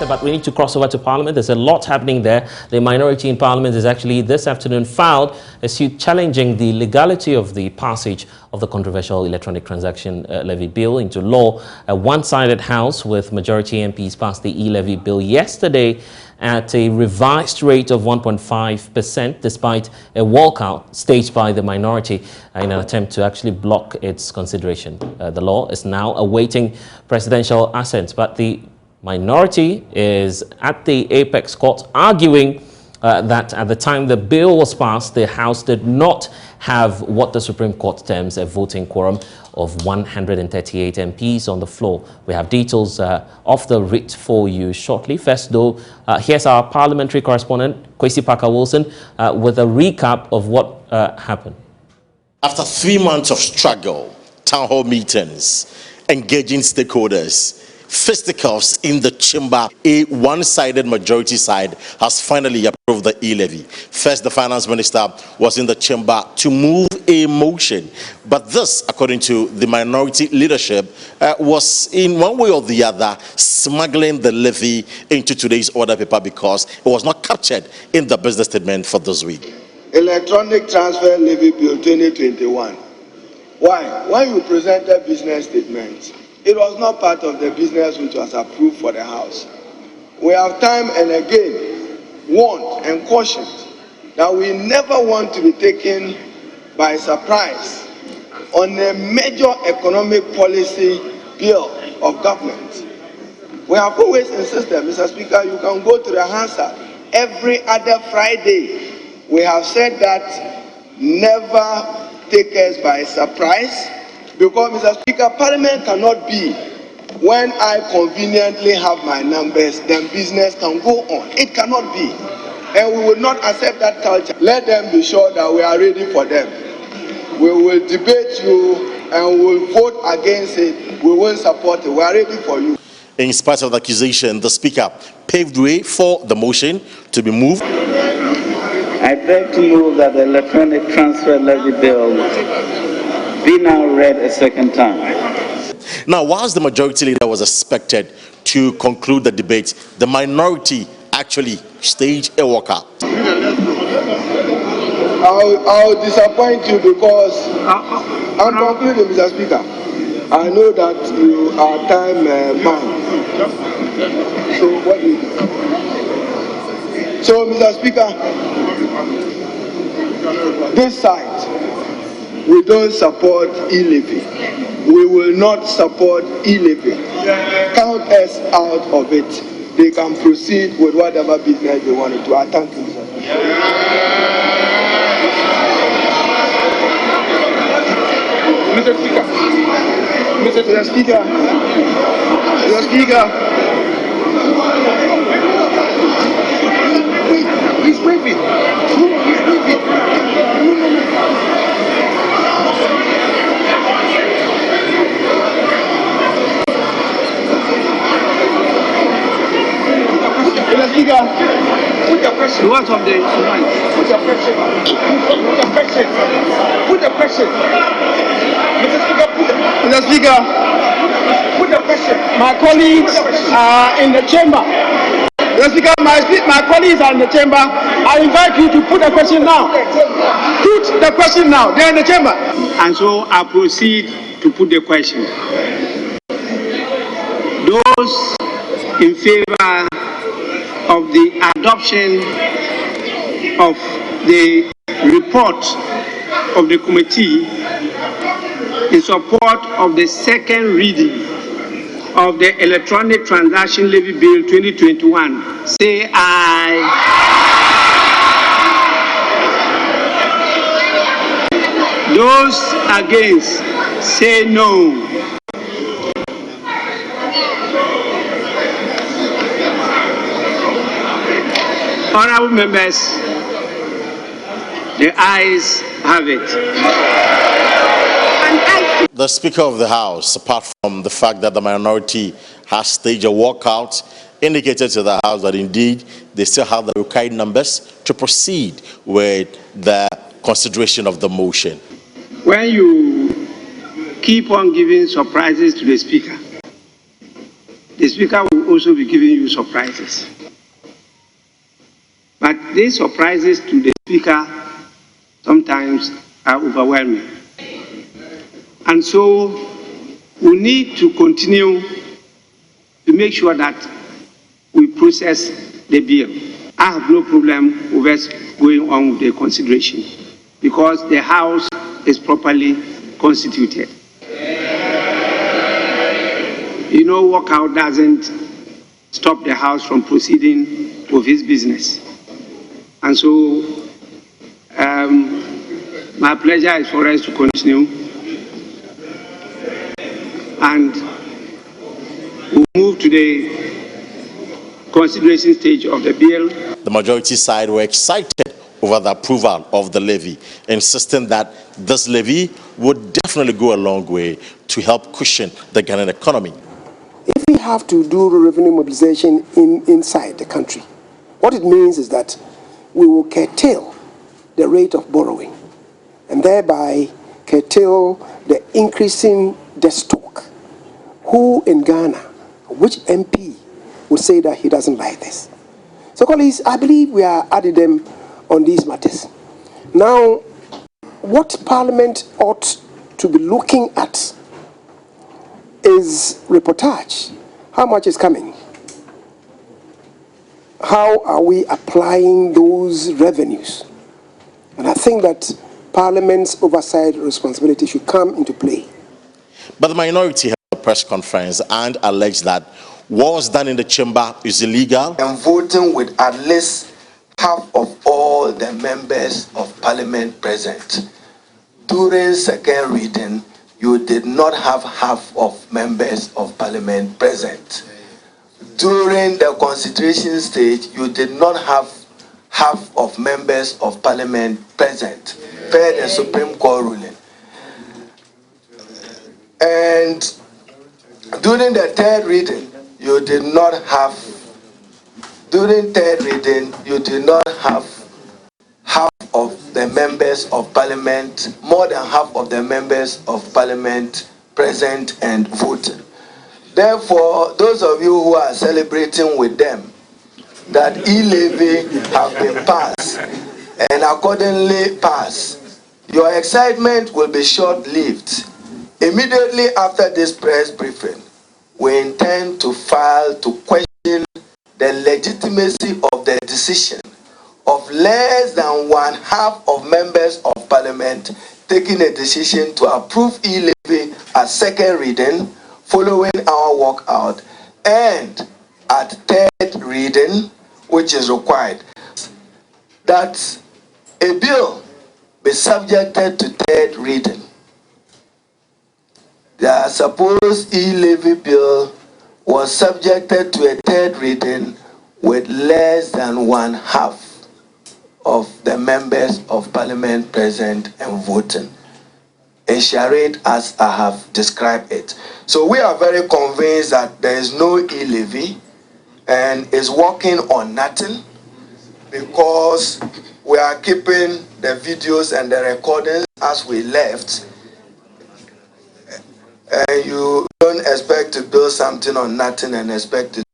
but we need to cross over to Parliament. There's a lot happening there. The minority in Parliament is actually this afternoon filed a suit challenging the legality of the passage of the controversial electronic transaction levy bill into law. A one-sided House with majority MPs passed the E-Levy bill yesterday at a revised rate of 1.5%, despite a walkout staged by the minority in an attempt to actually block its consideration. The law is now awaiting presidential assent, but the minority is at the apex court arguing that at the time the bill was passed, the House did not have what the Supreme Court terms a voting quorum of 138 MPs on the floor. We have details of the writ for you shortly. First, though, here's our parliamentary correspondent, Kwesi Parker-Wilson, with a recap of what happened. After 3 months of struggle, town hall meetings, engaging stakeholders, fisticuffs in the chamber, a one-sided majority side has finally approved the E-Levy. First, the finance minister was in the chamber to move a motion, but this, according to the minority leadership, was in one way or the other smuggling the levy into today's order paper because it was not captured in the business statement for this week. Electronic Transfer Levy Bill 2021. Why? When you presented business statements, it was not part of the business which was approved for the House. We have time and again warned and cautioned that we never want to be taken by surprise on a major economic policy bill of government. We have always insisted, Mr. Speaker, you can go to the Hansard every other Friday. We have said that never take us by surprise, because, Mr. Speaker, Parliament cannot be when I conveniently have my numbers, then business can go on. It cannot be. And we will not accept that culture. Let them be sure that we are ready for them. We will debate you and we will vote against it. We won't support it. We are ready for you. In spite of the accusation, the Speaker paved way for the motion to be moved. I beg to move that the electronic transfer levy bill be now read a second time. Now, whilst the majority leader was expected to conclude the debate, the minority actually staged a walkout. I'll disappoint you because I'm concluding, Mr. Speaker. I know that you are time bound. So what do you do? So, Mr. Speaker, this side, we don't support E-Levy. We will not support E-Levy. Count us out of it. They can proceed with whatever business they want to do. I thank you, Mr. Speaker. Mr. Speaker. Mr. Speaker. He's waving. He's waving. Mr. Speaker, put the question. What of the put the question. Put the question. Put the question. Mr. Speaker, Mr. Speaker, put the question. My colleagues are in the chamber. Mr. Speaker, my colleagues are in the chamber. I invite you to put the question now. Put the question now. They're in the chamber. And so I proceed to put the question. Those in favor of the adoption of the report of the committee in support of the second reading of the Electronic Transaction Levy Bill 2021, say aye. Those against, say no. Honorable members, the ayes have it. The Speaker of the House, apart from the fact that the minority has staged a walkout, indicated to the House that indeed they still have the required numbers to proceed with the consideration of the motion. When you keep on giving surprises to the Speaker will will also be giving you surprises. But these surprises to the Speaker sometimes are overwhelming. And so we need to continue to make sure that we process the bill. I have no problem with us going on with the consideration because the House is properly constituted. You know, walkout doesn't stop the House from proceeding with its business. And so my pleasure is for us to continue and we'll move to the consideration stage of the bill. The majority side were excited over the approval of the levy, insisting that this levy would definitely go a long way to help cushion the Ghanaian economy. If we have to do revenue mobilization inside the country, what it means is that we will curtail the rate of borrowing and thereby curtail the increasing debt stock. Who in Ghana, which MP would say that he doesn't like this? So colleagues, I believe we are adding them on these matters. Now, what Parliament ought to be looking at is reportage. How much is coming? How are we applying those revenues? And I think that Parliament's oversight responsibility should come into play. But the minority held a press conference and alleged that what was done in the chamber is illegal. And voting with at least half of all the members of Parliament present. During second reading, you did not have half of members of Parliament present. During the consideration stage, you did not have half of members of Parliament present, per the Supreme Court ruling. And during the third reading, you did not have, half of the members of Parliament, more than half of the members of Parliament present and voting. Therefore, those of you who are celebrating with them that E-Levy have been passed and accordingly passed, your excitement will be short-lived. Immediately after this press briefing, we intend to file to question the legitimacy of the decision of less than one-half of members of Parliament taking a decision to approve E-Levy at second reading following our walkout, and at third reading, which is required, that a bill be subjected to third reading. The supposed E-Levy bill was subjected to a third reading with less than one-half of the members of Parliament present and voting. A charade as I have described it. So we are very convinced that there is no E-Levy and is working on nothing, because we are keeping the videos and the recordings as we left. And you don't expect to build something on nothing and expect it.